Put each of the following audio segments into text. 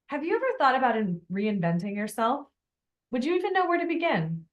Have you ever thought about reinventing yourself? Would you even know where to begin?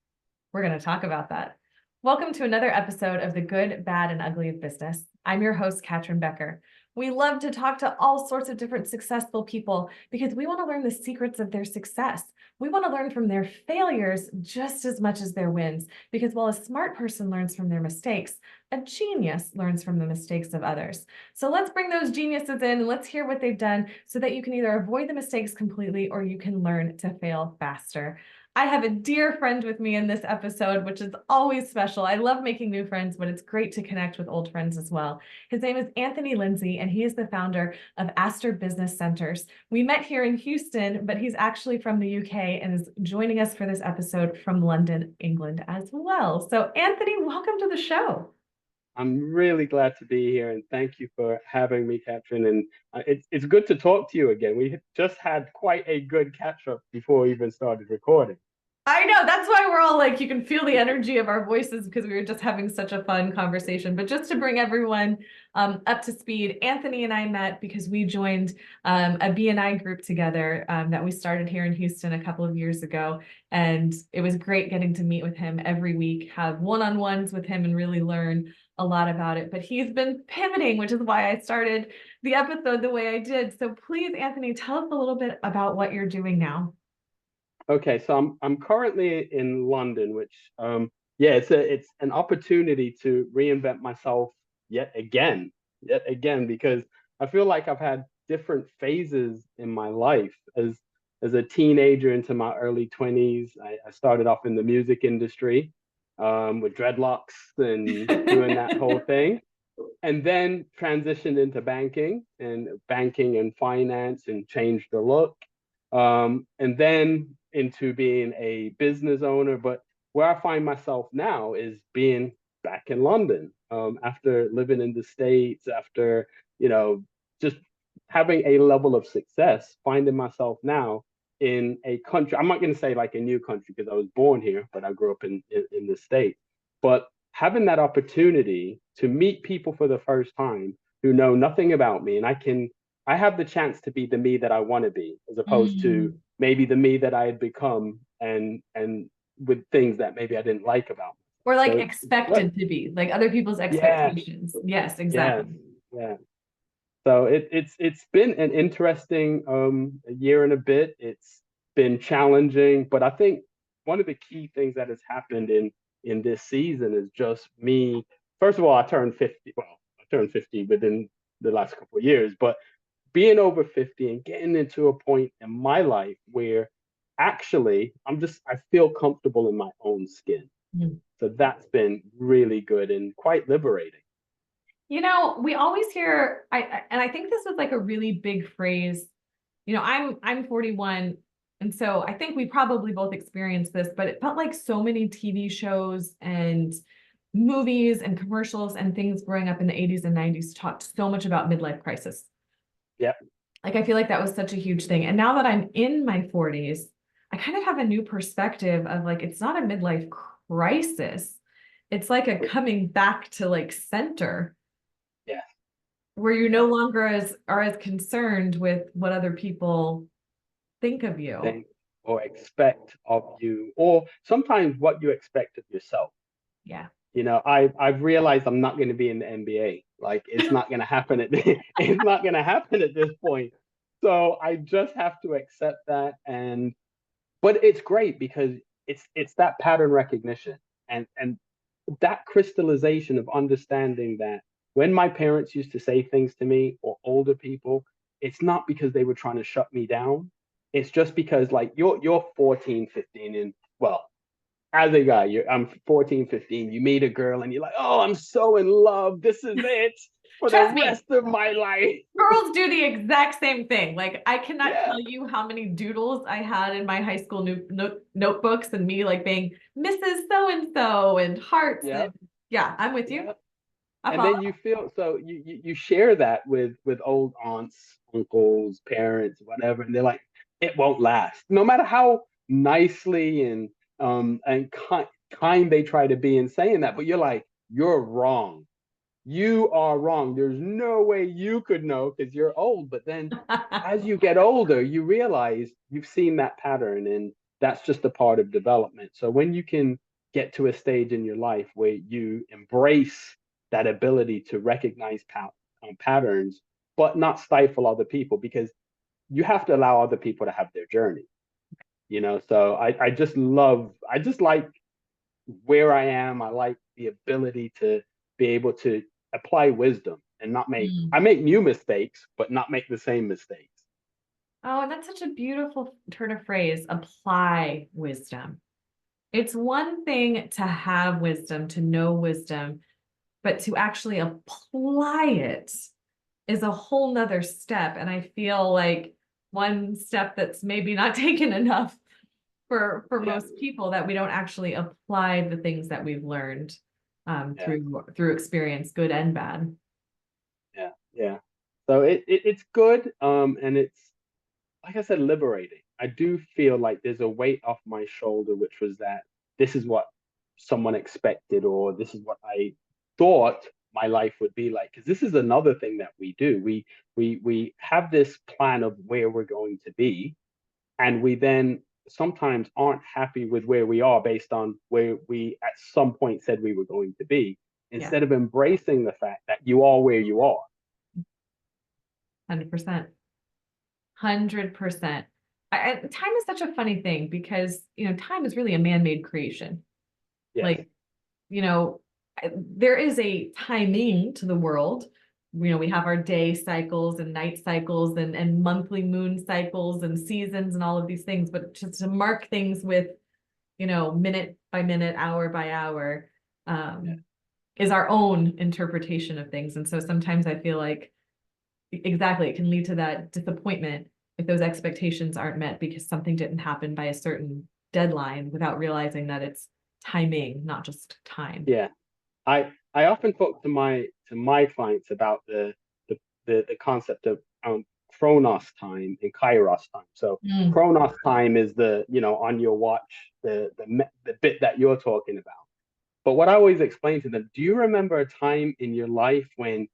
We're going to talk about that. Welcome to another episode of The Good, Bad, and Ugly of Business. I'm your host, Catryn Becker. We love to talk to all sorts of different successful people because we want to learn the secrets of their success. We want to learn from their failures just as much as their wins, because while a smart person learns from their mistakes, a genius learns from the mistakes of others. So let's bring those geniuses in and let's hear what they've done so that you can either avoid the mistakes completely or you can learn to fail faster. I have a dear friend with me in this episode, which is always special. I love making new friends, but it's great to connect with old friends as well. His name is Anthony Lindsay, and he is the founder of Astor Business Centers. We met here in Houston, but he's actually from the UK and is joining us for this episode from London, England as well. So Anthony, welcome to the show. I'm really glad to be here, and thank you for having me, Catryn. And it's good to talk to you again. We just had quite a good catch up before we even started recording. I know, that's why we're all like, you can feel the energy of our voices because we were just having such a fun conversation. But just to bring everyone up to speed, Anthony and I met because we joined a BNI group together that we started here in Houston a couple of years ago. And it was great getting to meet with him every week, have one-on-ones with him and really learn a lot about it. But he's been pivoting, which is why I started the episode the way I did. So please, Anthony, tell us a little bit about what you're doing now. Okay, so I'm currently in London, which yeah, it's an opportunity to reinvent myself yet again, because I feel like I've had different phases in my life. As a teenager into my early 20s, I started off in the music industry with dreadlocks and doing that whole thing, and then transitioned into banking and finance and changed the look. And then into being a business owner. But where I find myself now is being back in London after living in the States, after, just having a level of success, finding myself now in a country. I'm not going to say like a new country because I was born here, but I grew up in the States. But having that opportunity to meet people for the first time who know nothing about me, and I have the chance to be the me that I want to be, as opposed to Mm. maybe the me that I had become, and with things that maybe I didn't like about Or myself. like So it's good. expected to be, like other people's Yeah, expectations. Yes, yes, exactly. yeah. So it's been an interesting year and a bit. It's been challenging, but I think one of the key things that has happened in this season is just me. First of all, I turned 50. Well, I turned 50 within the last couple of years, but being over 50 and getting into a point in my life where actually I feel comfortable in my own skin. Mm. So that's been really good and quite liberating. We always hear, and I think this was like a really big phrase. I'm 41, and so I think we probably both experienced this, but it felt like so many TV shows and movies and commercials and things growing up in the 80s and 90s talked so much about midlife crisis. Yeah. Like I feel like that was such a huge thing. And now that I'm in my 40s, I kind of have a new perspective of like it's not a midlife crisis. It's like a coming back to like center Yeah. where you no Yeah. longer are as concerned with what other people think of you. Think or expect of you, or sometimes what you expect of yourself. Yeah. I've realized I'm not going to be in the NBA. Like it's not going to happen it's not going to happen at this point. So I just have to accept that. And but it's great because it's that pattern recognition and that crystallization of understanding that when my parents used to say things to me or older people, it's not because they were trying to shut me down. It's just because like you're 14, 15, and well, as a guy, I'm 14, 15, you meet a girl and you're like, oh, I'm so in love. This is it for the Trust me, rest of my life. girls do the exact same thing. Like I cannot Yeah, tell you how many doodles I had in my high school notebooks and me like being Mrs. So and so and hearts yeah, and yeah, I'm with you. yeah. I And follow. then you feel so you share that with old aunts, uncles, parents, whatever, and they're like, it won't last. No matter how nicely and kind they try to be in saying that, but you're like, you're wrong. you are wrong. There's no way you could know because you're old. But then as you get older, you realize you've seen that pattern, and that's just a part of development. So when you can get to a stage in your life where you embrace that ability to recognize patterns, but not stifle other people, because you have to allow other people to have their journey. So I just like where I am. I like the ability to be able to apply wisdom and not I make new mistakes, but not make the same mistakes. Oh, and that's such a beautiful turn of phrase, apply wisdom. It's one thing to have wisdom, to know wisdom, but to actually apply it is a whole nother step. And I feel like one step that's maybe not taken enough for most people, that we don't actually apply the things that we've learned through experience, good and bad. Yeah. So it's good. And it's, like I said, liberating. I do feel like there's a weight off my shoulder, which was that this is what someone expected, or this is what I thought my life would be like. Because this is another thing that we do. We have this plan of where we're going to be, and we then sometimes aren't happy with where we are based on where we at some point said we were going to be, instead of embracing the fact that you are where you are. 100%. 100%. Time is such a funny thing because, time is really a man-made creation. Yes. Like, there is a timing to the world. We have our day cycles and night cycles and monthly moon cycles and seasons and all of these things, but just to mark things with, minute by minute, hour by hour, is our own interpretation of things. And so sometimes I feel like, exactly, it can lead to that disappointment if those expectations aren't met because something didn't happen by a certain deadline, without realizing that it's timing, not just time. Yeah. I often talk to my clients about the concept of chronos time and kairos time. So chronos time is the on your watch, the bit that you're talking about. But what I always explain to them, do you remember a time in your life when,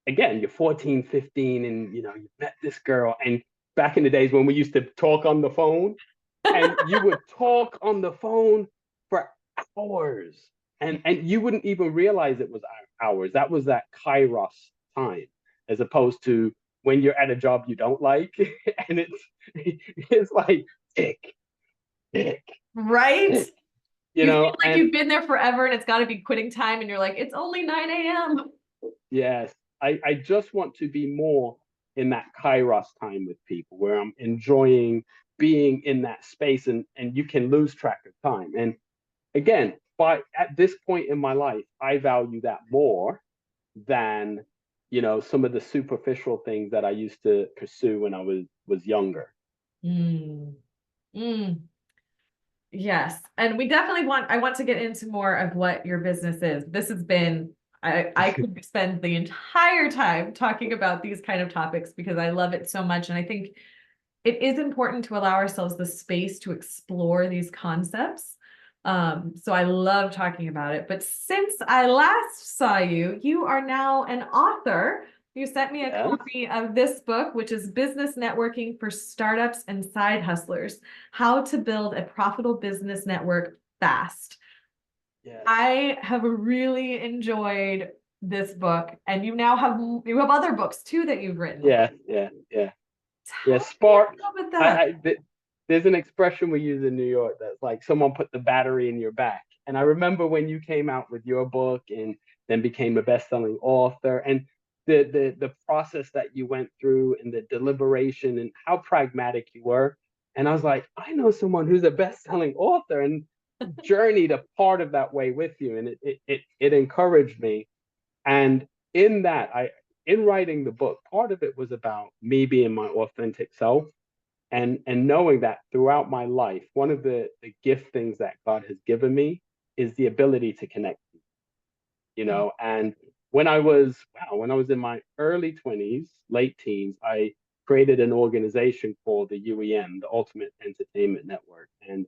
again, you're 14, 15, and you met this girl, and back in the days when we used to talk on the phone, and you would talk on the phone for hours, and you wouldn't even realize it was hours. That was that kairos time, as opposed to when you're at a job you don't like, and it's like tick, tick, right? Tick, you feel like you've been there forever, and it's got to be quitting time, and you're like, it's only 9 a.m. Yes, I just want to be more in that kairos time with people, where I'm enjoying being in that space, and you can lose track of time. And again, at this point in my life, I value that more than some of the superficial things that I used to pursue when I was younger. Yes, and I want to get into more of what your business is. This has been, I could spend the entire time talking about these kind of topics because I love it so much, and I think it is important to allow ourselves the space to explore these concepts. So I love talking about it. But since I last saw you, you are now an author. You sent me a copy of this book, which is Business Networking for Startups and Side Hustlers: How to Build a Profitable Business Network Fast. Yes. I have really enjoyed this book, and you have other books too that you've written. Yeah, spark. There's an expression we use in New York that's like someone put the battery in your back. And I remember when you came out with your book and then became a best-selling author, and the process that you went through and the deliberation and how pragmatic you were. And I was like, I know someone who's a best-selling author, and journeyed a part of that way with you. And it encouraged me. And in writing the book, part of it was about me being my authentic self, and knowing that throughout my life, one of the gift things that God has given me is the ability to connect. And when I was in my early 20s, late teens, I created an organization called the UEN, the Ultimate Entertainment Network, and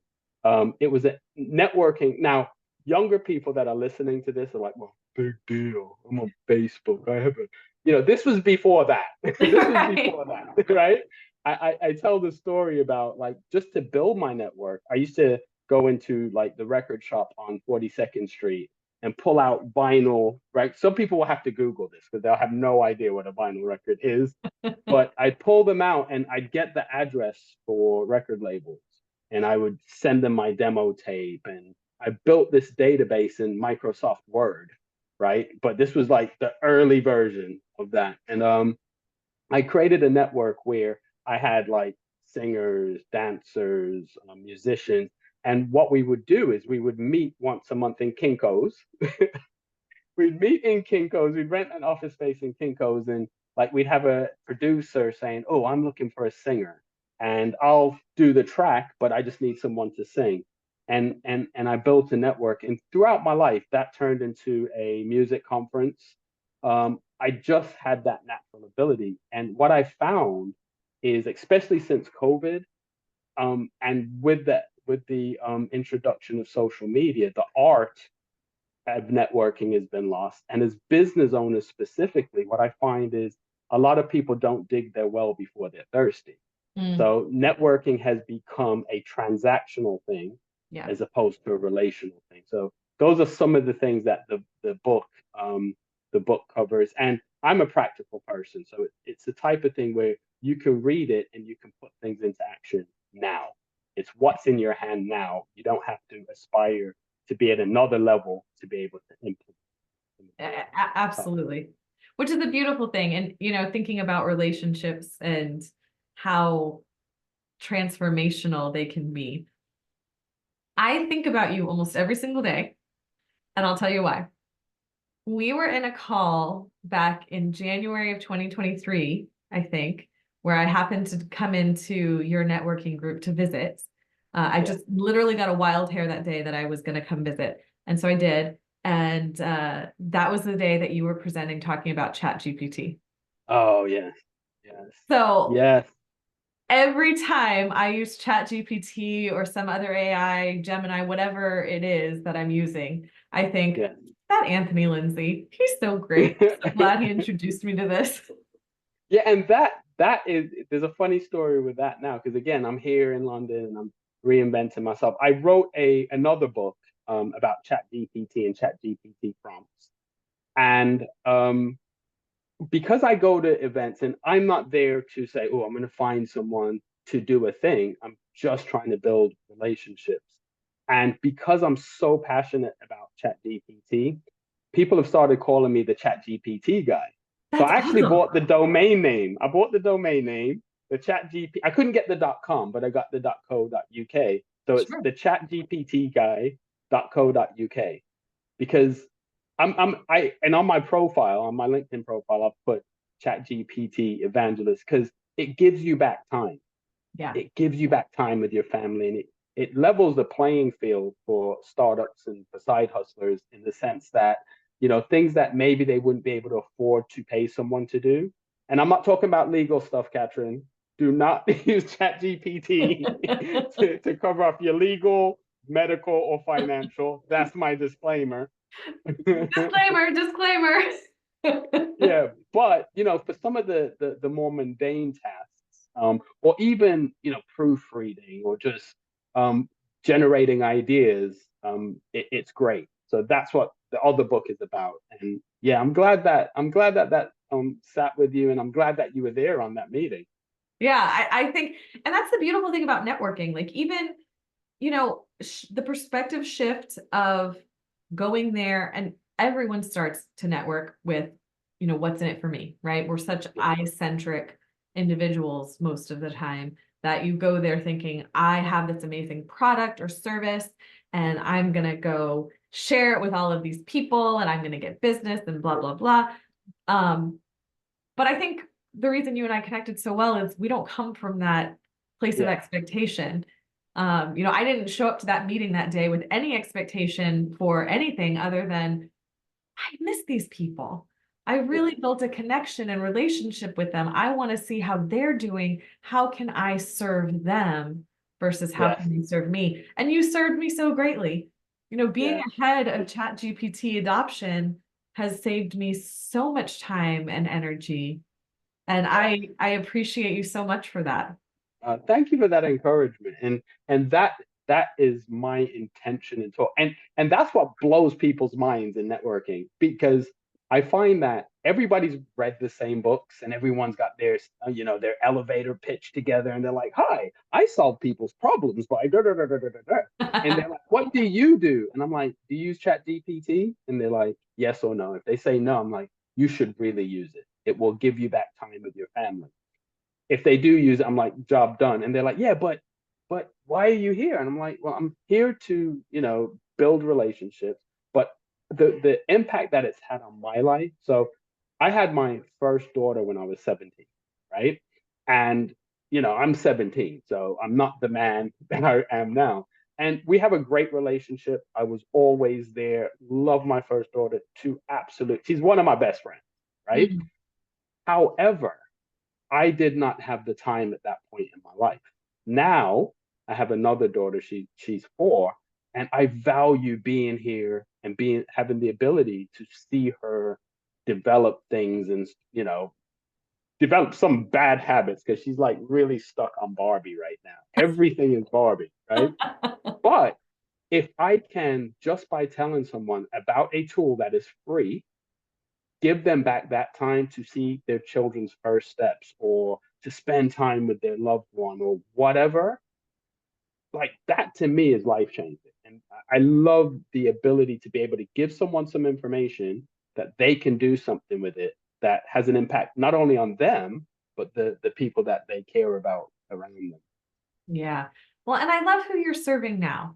it was a networking. Now, younger people that are listening to this are like, well, big deal. I'm on Facebook. I have a, this was before that. This was Right. before that, right? I tell the story about like just to build my network. I used to go into like the record shop on 42nd Street and pull out vinyl, right? Some people will have to Google this because they'll have no idea what a vinyl record is. But I'd pull them out and I'd get the address for record labels and I would send them my demo tape. And I built this database in Microsoft Word, right? But this was like the early version of that. And I created a network where I had like singers, dancers, musicians. And what we would do is we would meet once a month in Kinko's. We'd meet in Kinko's. We'd rent an office space in Kinko's, and like we'd have a producer saying, "Oh, I'm looking for a singer, and I'll do the track, but I just need someone to sing." And I built a network, and throughout my life, that turned into a music conference. I just had that natural ability, and what I found is, especially since COVID, and with the introduction of social media, the art of networking has been lost. And as business owners specifically, what I find is a lot of people don't dig their well before they're thirsty. Mm, So networking has become a transactional thing yeah. as opposed to a relational thing. So those are some of the things that the book covers. And I'm a practical person, so it's the type of thing where you can read it and you can put things into action now. It's what's in your hand now. You don't have to aspire to be at another level to be able to implement some of the topics. Absolutely. Which is a beautiful thing. And, thinking about relationships and how transformational they can be. I think about you almost every single day, and I'll tell you why. We were in a call back in January of 2023, I think, where I happened to come into your networking group to visit. I Yeah. just literally got a wild hair that day that I was going to come visit. And so I did. And that was the day that you were presenting, talking about ChatGPT. Oh, yes. Yes. So Yes. every time I use ChatGPT or some other AI, Gemini, whatever it is that I'm using, I think, Yes. that Anthony Lindsay, he's so great. I'm so glad he introduced me to this. Yeah, and that is there's a funny story with that now because again I'm here in London and I'm reinventing myself. I wrote another book about ChatGPT and ChatGPT prompts, and because I go to events and I'm not there to say, oh, I'm going to find someone to do a thing. I'm just trying to build relationships, and because I'm so passionate about ChatGPT, people have started calling me the ChatGPT guy. So That's I actually awesome. bought the domain name. I bought the domain name, the ChatGPT. I couldn't get the .com, but I got the .co.uk. So it's Sure. the ChatGPT guy .co.uk because I and on my profile, on my LinkedIn profile, I've put ChatGPT evangelist because it gives you back time. Yeah. It gives you back time with your family, and it levels the playing field for startups and for side hustlers in the sense that things that maybe they wouldn't be able to afford to pay someone to do. And I'm not talking about legal stuff, Catryn. Do not use ChatGPT to cover up your legal, medical, or financial. That's my disclaimer. Disclaimer, disclaimer. Yeah, but for some of the more mundane tasks, or even proofreading or just generating ideas, it's great. So that's what the other book is about. And yeah, I'm glad that sat with you, and I'm glad that you were there on that meeting. Yeah, I think, and that's the beautiful thing about networking. Like even, the perspective shift of going there, and everyone starts to network with, what's in it for me, right? We're such Yeah, eye-centric individuals most of the time that you go there thinking, I have this amazing product or service, and I'm going to go share it with all of these people, and I'm going to get business and blah, blah, blah. Um, but I think the reason you and I connected so well is we don't come from that place of yeah, expectation. I didn't show up to that meeting that day with any expectation for anything other than I miss these people. I yeah, really built a connection and relationship with them. I want to see how they're doing. How can I serve them versus how yes. can they serve me? And you served me so greatly. Being Yeah. ahead of ChatGPT adoption has saved me so much time and energy. And Yeah. I appreciate you so much for that. Thank you for that encouragement, and that is my intention and talk, and that's what blows people's minds in networking because I find that everybody's read the same books and everyone's got their their elevator pitch together, and they're like, "Hi, I solve people's problems by da da da da da da," da." And they're like, "What do you do?" And I'm like, "Do you use ChatGPT?" And they're like, "Yes or no." If they say no, I'm like, "You should really use it. It will give you back time with your family." If they do use it, I'm like, job done. And they're like, yeah, but why are you here? And I'm like, well, I'm here to, build relationships. But the impact that it's had on my life. So I had my first daughter when I was 17, right? And I'm 17, so I'm not the man that I am now. And we have a great relationship. I was always there. Love my first daughter to absolute. She's one of my best friends, right? Mm. However, I did not have the time at that point in my life. Now I have another daughter. She's 4, and I value being here and being having the ability to see her develop things and develop some bad habits because she's like really stuck on Barbie right now. Everything is Barbie, right? But if I can just by telling someone about a tool that is free give them back that time to see their children's first steps or to spend time with their loved one or whatever, like that to me is life changing. And I love the ability to be able to give someone some information that they can do something with it that has an impact not only on them, but the people that they care about around them. Yeah. Well, and I love who you're serving now.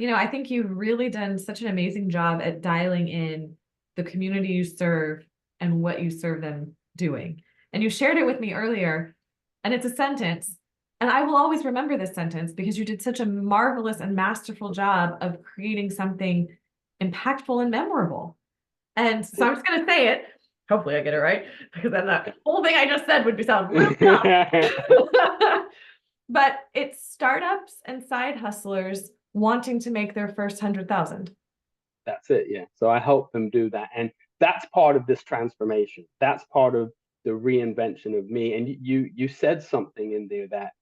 I think you've really done such an amazing job at dialing in the community you serve and what you serve them doing. And you shared it with me earlier, and it's a sentence. And I will always remember this sentence because you did such a marvelous and masterful job of creating something impactful and memorable. And so I'm just going to say it. Hopefully I get it right because then that whole thing I just said would be sound really dumb. But it's startups and side hustlers wanting to make their first 100,000. That's it, yeah. So I help them do that. And that's part of this transformation. That's part of the reinvention of me. And you said something in there that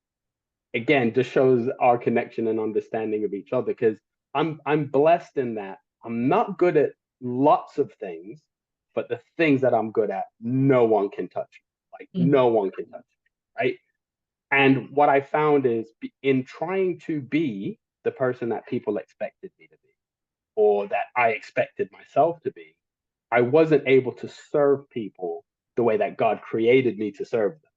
again just shows our connection and understanding of each other because I'm blessed in that I'm not good at lots of things, but the things that I'm good at, no one can touch me. Like Mm. no one can touch me, right? And what I found is in trying to be the person that people expected me to be or that I expected myself to be, I wasn't able to serve people the way that God created me to serve them,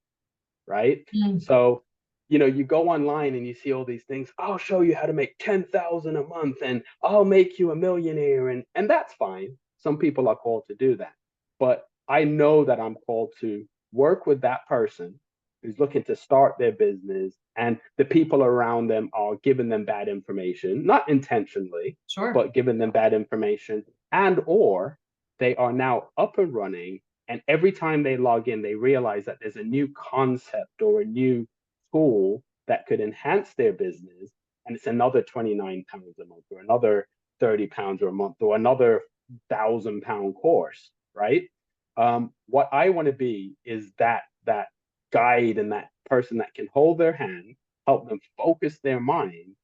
right? Mm. So, you go online and you see all these things. I'll show you how to make 10,000 a month and I'll make you a millionaire and that's fine. Some people are called to do that. But I know that I'm called to work with that person who's looking to start their business and the people around them are giving them bad information, not intentionally, Sure. but giving them bad information and or they are now up and running and every time they log in, they realize that there's a new concept or a new tool that could enhance their business. And it's another £29 a month or another £30 a month or another £1,000 course, right? What I want to be is that guide and that person that can hold their hand, help them focus their mind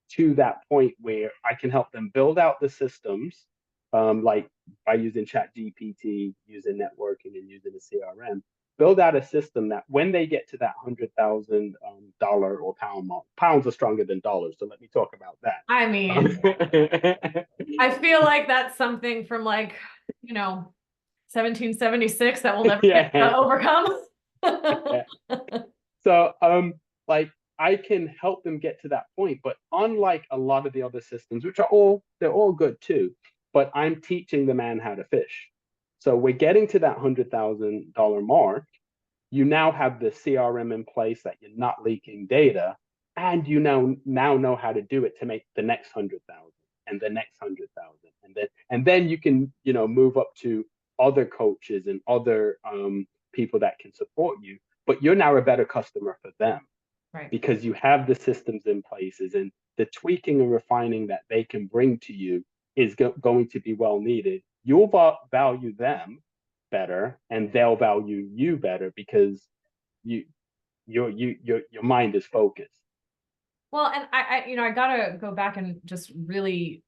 to that point where I can help them build out the systems, like by using ChatGPT, using networking, and using a CRM, build out a system that when they get to that $100,000 or pound mark, pounds are stronger than dollars. So let me talk about that. I mean, I feel like that's something from 1776 that we'll never get Yeah. overcome. So, like I can help them get to that point, but unlike a lot of the other systems, which they're all good too, but I'm teaching the man how to fish. So we're getting to that $100,000 mark. You now have the CRM in place that you're not leaking data, and you now know how to do it to make the next 100,000 and the next 100,000, and then you can move up to other coaches and other people that can support you. But you're now a better customer for them Right. because you have the systems in places and the tweaking and refining that they can bring to you is going to be well needed. You'll value them better, and they'll value you better because you your mind is focused. Well, and I gotta go back and just really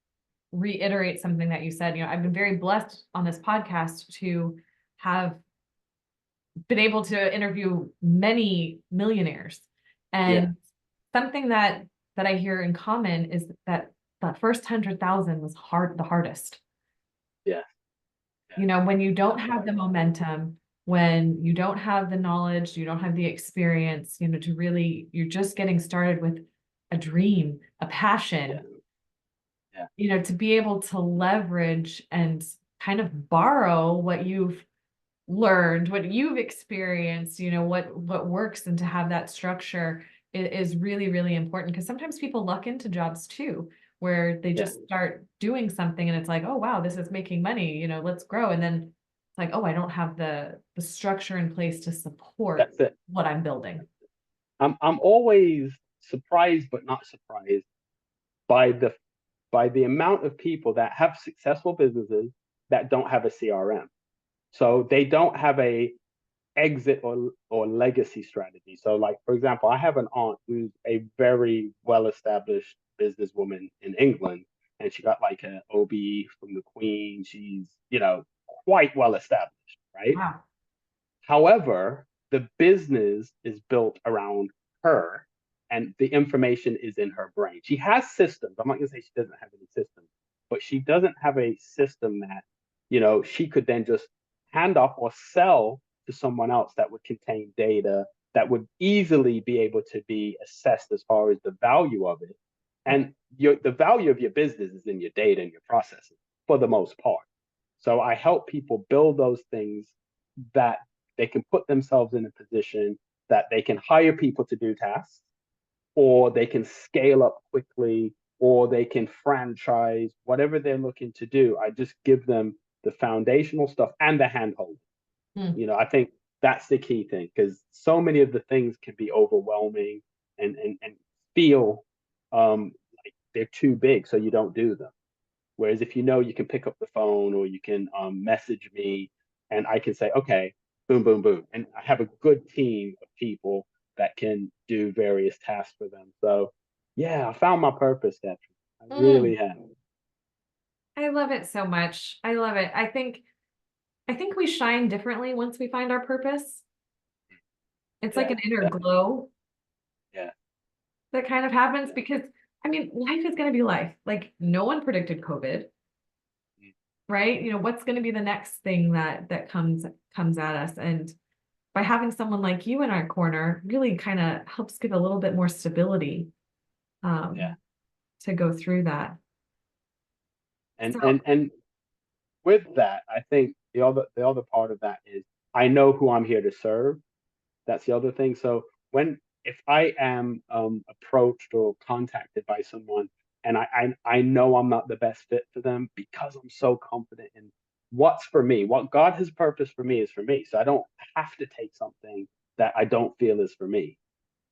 reiterate something that you said. I've been very blessed on this podcast to have been able to interview many millionaires. And something that I hear in common is that first 100,000 was the hardest. Yeah. When you don't have the momentum, when you don't have the knowledge, you don't have the experience, you're just getting started with a dream, a passion. To be able to leverage and kind of borrow what you've learned, what you've experienced, what works, and to have that structure is really, really important, because sometimes people luck into jobs too, where they just start doing something and it's like, oh, wow, this is making money, let's grow. And then it's like, oh, I don't have the structure in place to support what I'm building. I'm always surprised, but not surprised by the amount of people that have successful businesses that don't have a CRM. So they don't have a exit or legacy strategy. So, like, for example, I have an aunt who's a very well-established businesswoman in England, and she got like an OBE from the Queen. She's, quite well established, right? Wow. However, the business is built around her, and the information is in her brain. She has systems. I'm not going to say she doesn't have any systems, but she doesn't have a system that, she could then just hand off or sell to someone else that would contain data that would easily be able to be assessed as far as the value of it. And the value of your business is in your data and your processes for the most part. So I help people build those things that they can put themselves in a position that they can hire people to do tasks, or they can scale up quickly, or they can franchise, whatever they're looking to do. I just give them the foundational stuff and the handhold. I think that's the key thing, because so many of the things can be overwhelming and feel like they're too big, so you don't do them. Whereas if you can pick up the phone, or you can message me, and I can say, okay, boom, boom, boom. And I have a good team of people that can do various tasks for them. So yeah, I found my purpose, Catryn. I really have. I love it so much. I love it. I think we shine differently once we find our purpose. It's like an inner glow. Yeah. That kind of happens because, life is going to be life. Like, no one predicted COVID, right? What's going to be the next thing that comes at us? And by having someone like you in our corner really kind of helps give a little bit more stability to go through that. And with that, I think the other part of that is I know who I'm here to serve. That's the other thing. So if I am approached or contacted by someone, and I know I'm not the best fit for them, because I'm so confident in what's for me, what God has purposed for me is for me. So I don't have to take something that I don't feel is for me.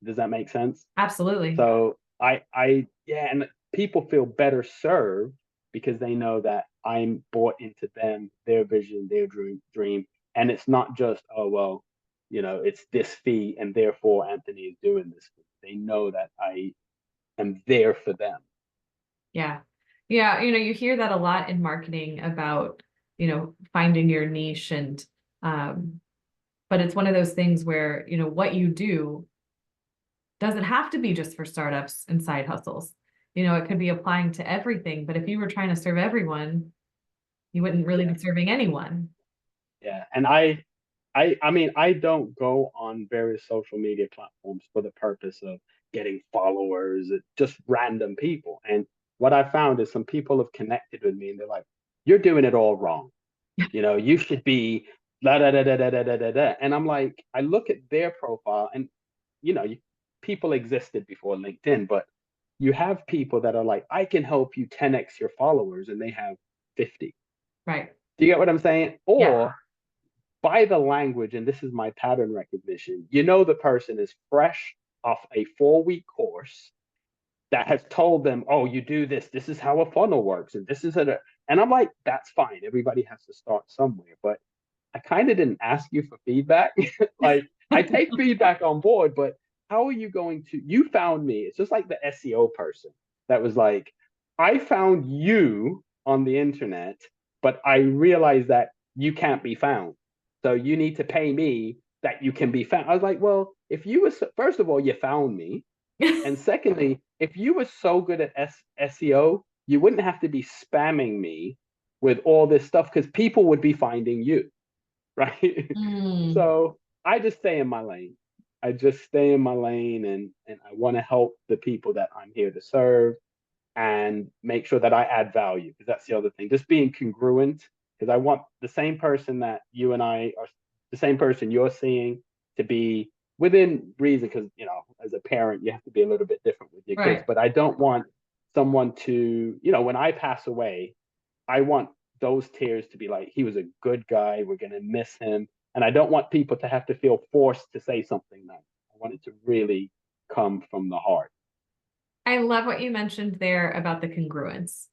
Does that make sense? Absolutely. So and people feel better served because they know that I'm bought into them, their vision, their dream. And it's not just, oh, well, it's this fee and therefore Anthony is doing this. They know that I am there for them. Yeah. Yeah. You hear that a lot in marketing about, finding your niche, and, but it's one of those things where, what you do doesn't have to be just for startups and side hustles. It could be applying to everything, but if you were trying to serve everyone, you wouldn't really be serving anyone. Yeah. And I don't go on various social media platforms for the purpose of getting followers, just random people. And what I found is some people have connected with me and they're like, you're doing it all wrong. You should be da da da da da da da da. And I'm like, I look at their profile, and people existed before LinkedIn, but you have people that are like, I can help you 10x your followers, and they have 50. Right. Do you get what I'm saying? Or by the language, and this is my pattern recognition, the person is fresh off a 4-week course, that has told them, oh, you do this, this is how a funnel works, and this is a, and I'm like, that's fine. Everybody has to start somewhere. But I kind of didn't ask you for feedback. Like, I take feedback on board, but how are you going to, you found me. It's just like the SEO person that was like, I found you on the internet, but I realized that you can't be found. So you need to pay me that you can be found. I was like, well, if you were, first of all, you found me. And secondly, if you were so good at SEO, you wouldn't have to be spamming me with all this stuff because people would be finding you, right? Mm. So I just stay in my lane. I just stay in my lane, and I want to help the people that I'm here to serve and make sure that I add value, because that's the other thing. Just being congruent, because I want the same person that you and I are, the same person you're seeing, to be within reason, because as a parent you have to be a little bit different with your kids, Right. but I don't want someone to, when I pass away, I want those tears to be like, he was a good guy, we're going to miss him. And I don't want people to have to feel forced to say something nice. I want it to really come from the heart. I love what you mentioned there about the congruence,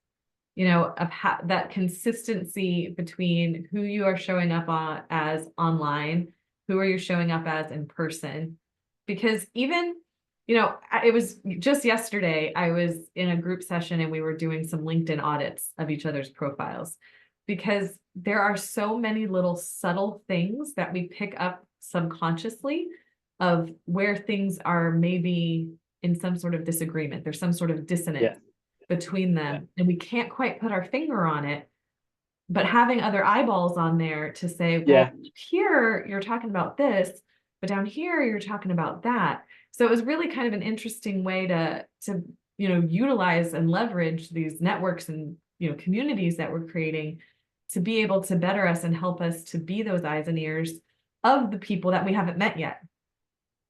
of that consistency between who you are showing up on as online, who are you showing up as in person. Because even, it was just yesterday, I was in a group session and we were doing some LinkedIn audits of each other's profiles, because there are so many little subtle things that we pick up subconsciously of where things are maybe in some sort of disagreement. There's some sort of dissonance Yeah. between Yeah. them, and we can't quite put our finger on it. But having other eyeballs on there to say, well, Yeah. here you're talking about this, but down here you're talking about that. So it was really kind of an interesting way to utilize and leverage these networks and communities that we're creating to be able to better us and help us to be those eyes and ears of the people that we haven't met yet,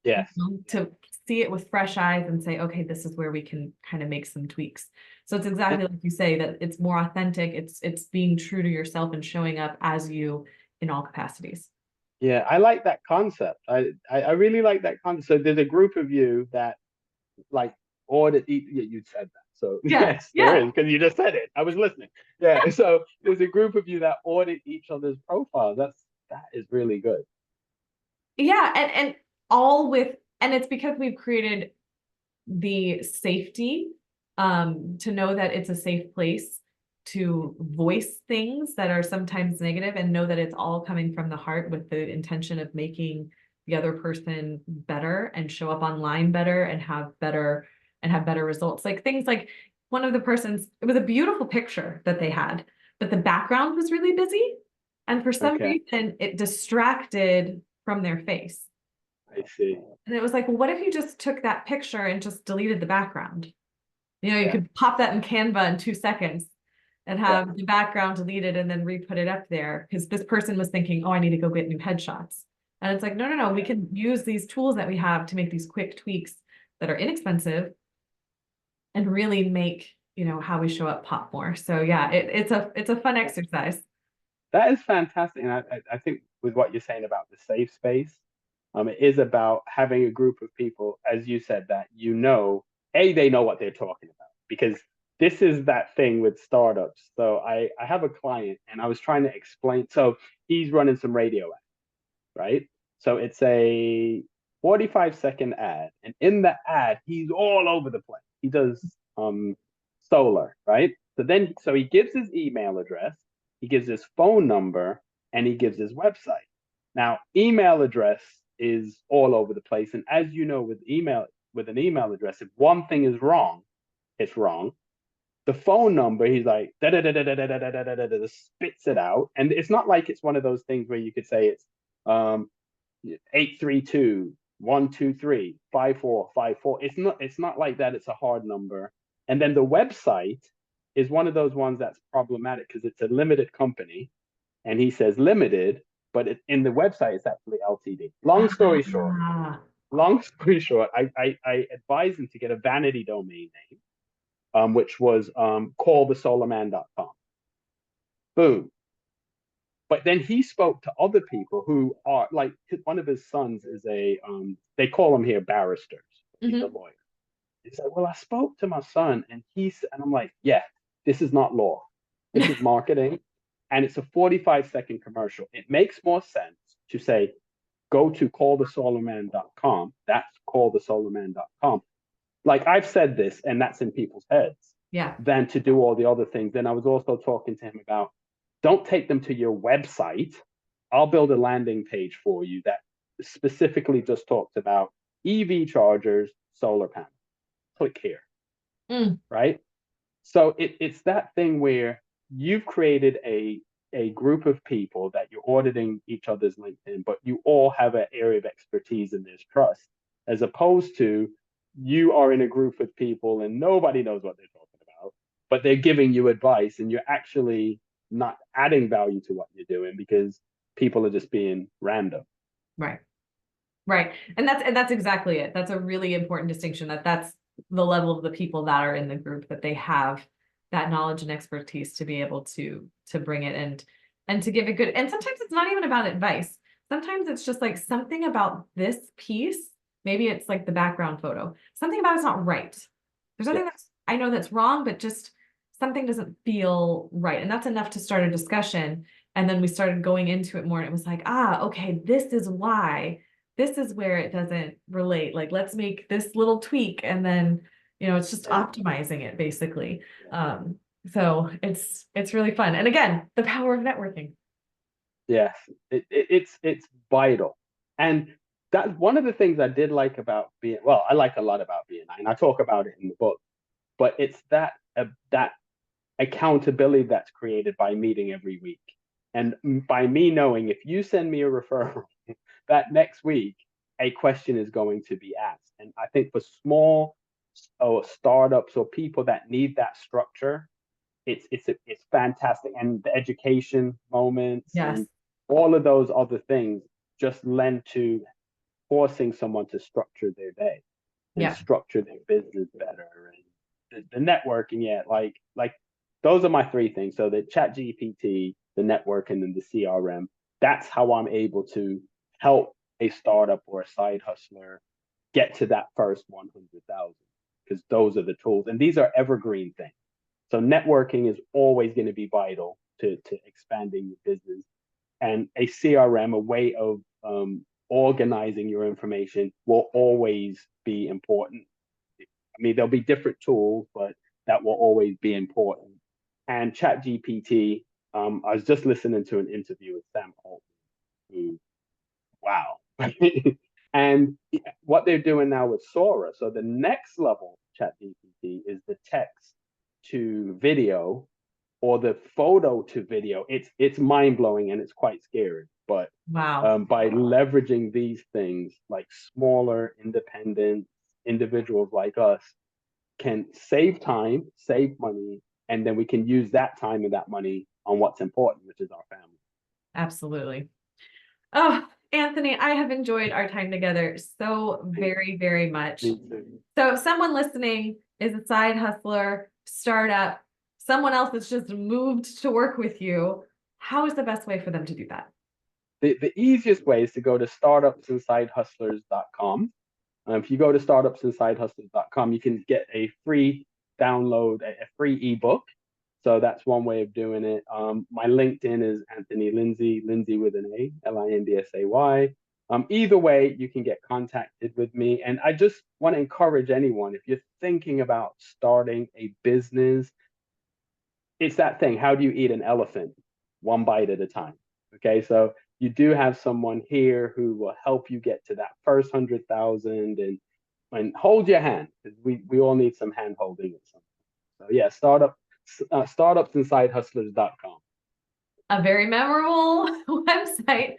Yes. to see it with fresh eyes and say, okay, this is where we can kind of make some tweaks. So it's exactly like you say, that it's more authentic. It's being true to yourself and showing up as you in all capacities. Yeah, I like that concept. I really like that concept. So there's a group of you that like audit. You said that. So Yeah, yes, there yeah, is, because you just said it. I was listening. Yeah. So there's a group of you that audit each other's profiles. That is really good. yeah. And all with, and it's because we've created the safety, to know that it's a safe place to voice things that are sometimes negative, and know that it's all coming from the heart with the intention of making the other person better and show up online better and have better results. Like things like, one of the persons, it was a beautiful picture that they had, but the background was really busy. And for some Okay, reason, it distracted from their face. I see. And it was like, well, what if you just took that picture and just deleted the background? You Yeah, could pop that in Canva in 2 seconds and yeah, have the background deleted and then re-put it up there, because this person was thinking, oh, I need to go get new headshots. And it's like, no, no, no, we yeah. can use these tools that we have to make these quick tweaks that are inexpensive and really make, how we show up pop more. So yeah, it's a fun exercise. That is fantastic. And I think with what you're saying about the safe space, it is about having a group of people, as you said, that they know what they're talking about, because this is that thing with startups. So I have a client and I was trying to explain. So he's running some radio ads, right? So it's a 45-second ad. And in the ad, he's all over the place. He does solar, right? So he gives his email address, he gives his phone number, and he gives his website. Now, email address is all over the place. And as you know, with an email address, if one thing is wrong, it's wrong. The phone number, he's like da da da da da da da da da da, spits it out. And it's not like it's one of those things where you could say it's 832-123-5454. It's not like that. It's a hard number. And then the website is one of those ones that's problematic because it's a limited company, and he says limited, but in the website it's actually LTD. Ah, Long story short, I advised him to get a vanity domain name, which was callthesolarman.com. Boom. But then he spoke to other people who are like, one of his sons is they call him here barristers. He's a mhm. lawyer. He's like, well, I spoke to my son and and I'm like, yeah, this is not law. This is marketing. And it's a 45-second commercial. It makes more sense to say, go to callthesolarman.com. That's callthesolarman.com. Like I've said this, and that's in people's heads, Yeah. than to do all the other things. Then I was also talking to him about, don't take them to your website. I'll build a landing page for you that specifically just talks about EV chargers, solar panels. Click here, right? So it's that thing where you've created a group of people that you're auditing each other's LinkedIn, but you all have an area of expertise and there's trust, as opposed to you are in a group of people and nobody knows what they're talking about, but they're giving you advice and you're actually not adding value to what you're doing because people are just being random. Right. Right. And that's exactly it. That's a really important distinction, that's the level of the people that are in the group, that they have that knowledge and expertise to be able to bring it and to give it good. And sometimes it's not even about advice. Sometimes it's just like something about this piece. Maybe it's like the background photo. Something about it's not right. There's something that's, I know that's wrong, but just something doesn't feel right. And that's enough to start a discussion. And then we started going into it more. And it was like, okay, this is why. This is where it doesn't relate. Like, let's make this little tweak. And then, it's just optimizing it basically. So it's really fun. And again, the power of networking. Yes, it's vital. And that's one of the things I did like about I like a lot about BNI, and I talk about it in the book, but it's that accountability that's created by meeting every week. And by me knowing if you send me a referral, that next week a question is going to be asked. And I think for small startups or people that need that structure, it's fantastic. And the education moments and all of those other things just lend to forcing someone to structure their day and structure their business better. And the networking, like those are my three things. So the ChatGPT, the networking, and the CRM. That's how I'm able to help a startup or a side hustler get to that first 100,000, because those are the tools. And these are evergreen things. So networking is always going to be vital to expanding your business. And a CRM, a way of organizing your information, will always be important. I mean, there'll be different tools, but that will always be important. And ChatGPT, I was just listening to an interview with Sam Altman, who, wow. And what they're doing now with Sora. So the next level ChatGPT is the text to video or the photo to video. It's mind blowing and it's quite scary. But by leveraging these things, like smaller independent individuals like us can save time, save money, and then we can use that time and that money on what's important, which is our family. Absolutely. Oh, Anthony, I have enjoyed our time together so very, very much. So if someone listening is a side hustler, startup, someone else that's just moved to work with you, how is the best way for them to do that? The easiest way is to go to startupsandsidehustlers.com. If you go to startupsandsidehustlers.com, you can get a free download, a free ebook. So that's one way of doing it. My LinkedIn is Anthony Lindsay, Lindsay with an A, Lindsay. Either way, you can get contacted with me. And I just want to encourage anyone, if you're thinking about starting a business, it's that thing. How do you eat an elephant? One bite at a time. Okay, so you do have someone here who will help you get to that first 100,000 and hold your hand, because we all need some hand holding or something. So yeah, startupsandsidehustlers.com. A very memorable website.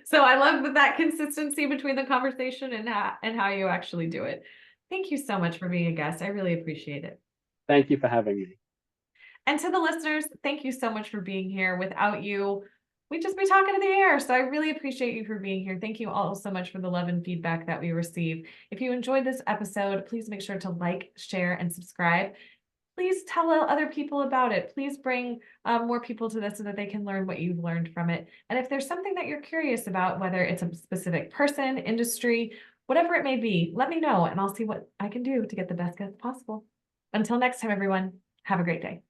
So I love that consistency between the conversation and how you actually do it. Thank you so much for being a guest. I really appreciate it. Thank you for having me. And to the listeners, thank you so much for being here. Without you, we'd just be talking to the air. So I really appreciate you for being here. Thank you all so much for the love and feedback that we receive. If you enjoyed this episode, please make sure to like, share, and subscribe. Please tell other people about it. Please bring more people to this so that they can learn what you've learned from it. And if there's something that you're curious about, whether it's a specific person, industry, Whatever it may be, let me know and I'll see what I can do to get the best guest possible. Until next time, everyone, have a great day.